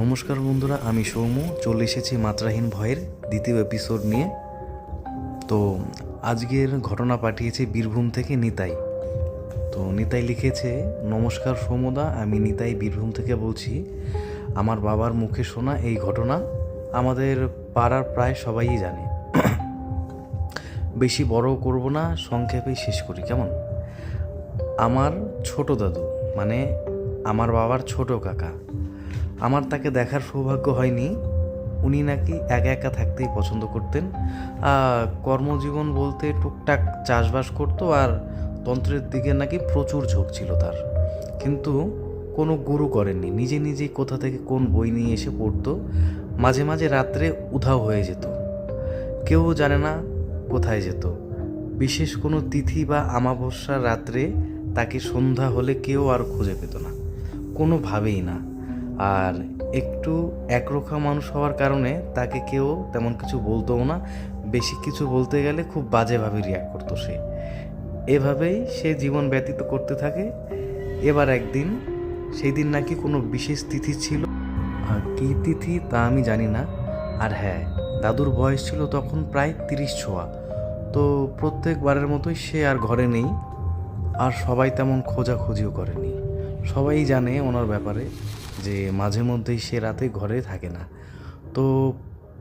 নমস্কার বন্ধুরা, আমি সৌম্য চলে এসেছি মাত্রাহীন ভয়ের দ্বিতীয় এপিসোড নিয়ে। তো আজকের ঘটনা পাঠিয়েছে বীরভূম থেকে নিতাই। তো নিতাই লিখেছে, নমস্কার সৌম্যদা, আমি নিতাই বীরভূম থেকে বলছি। আমার বাবার মুখে শোনা এই ঘটনা আমাদের পাড়ার প্রায় সবাই জানে। বেশি বড় করব না, সংক্ষেপেই শেষ করি কেমন। আমার ছোট দাদু, মানে আমার বাবার ছোট কাকা, আমার তাকে দেখার সৌভাগ্য হয়নি। উনি নাকি একা একা থাকতেই পছন্দ করতেন। কর্মজীবন বলতে টুকটাক চাষবাস করতো, আর তন্ত্রের দিকে নাকি প্রচুর ঝোঁক ছিল তার। কিন্তু কোনো গুরু করেননি, নিজে নিজেই কোথা থেকে কোন বই নিয়ে এসে পড়তো। মাঝে মাঝে রাত্রে উধাও হয়ে যেত, কেউ জানে না কোথায় যেত। বিশেষ কোনো তিথি বা আমাবস্যার রাত্রে তাকে সন্ধ্যা হলে কেউ আর খুঁজে পেত না, কোনোভাবেই না। আর একটু একরোখা মানুষ হওয়ার কারণে তাকে কেউ তেমন কিছু বলতোও না। বেশি কিছু বলতে গেলে খুব বাজেভাবে রিয়াক্ট করতো সে। এভাবেই সে জীবন ব্যতীত করতে থাকে। এবার একদিন, সেই দিন নাকি কোনো বিশেষ তিথি ছিল। আর কী তিথি তা আমি জানি না। আর হ্যাঁ, দাদুর বয়স ছিল তখন প্রায় 30 ছোঁয়া। তো প্রত্যেকবারের মতোই সে আর ঘরে নেই, আর সবাই তেমন খোঁজাখুঁজিও করেনি। সবাই জানে ওনার ব্যাপারে যে মাঝে মধ্যেই সে রাতে ঘরে থাকে না। তো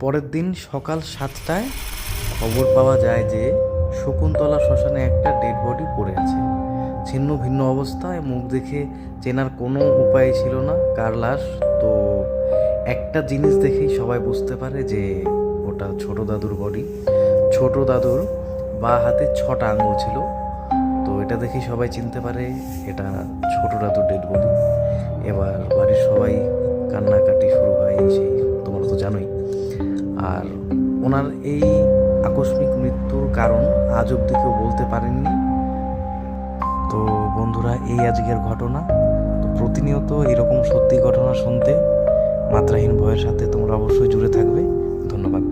পরের দিন সকাল 7টায় খবর পাওয়া যায় যে শকুন্তলা শ্মশানে একটা ডেড বডি পড়ে আছে, ছিন্ন ভিন্ন অবস্থায়। মুখ দেখে চেনার কোনো উপায় ছিল না কার লাশ। তো একটা জিনিস দেখেই সবাই বুঝতে পারে যে ওটা ছোট দাদুর বডি। ছোট দাদুর বাঁ হাতে 6টা আঙুল ছিল। তো এটা দেখেই সবাই চিনতে পারে এটা ছোট দাদুর ডেড বডি। এবার বাড়ির সবাই কান্নাকাটি শুরু হয়, সেই তোমরা তো জানোই। আর ওনার এই আকস্মিক মৃত্যুর কারণ আজ অবধি কেউ বলতে পারেননি। তো বন্ধুরা, এই আজকের ঘটনা। তো প্রতিনিয়ত এরকম সত্যি ঘটনা শুনতে মাত্রাহীন ভয়ের সাথে তোমরা অবশ্যই জুড়ে থাকবে। ধন্যবাদ।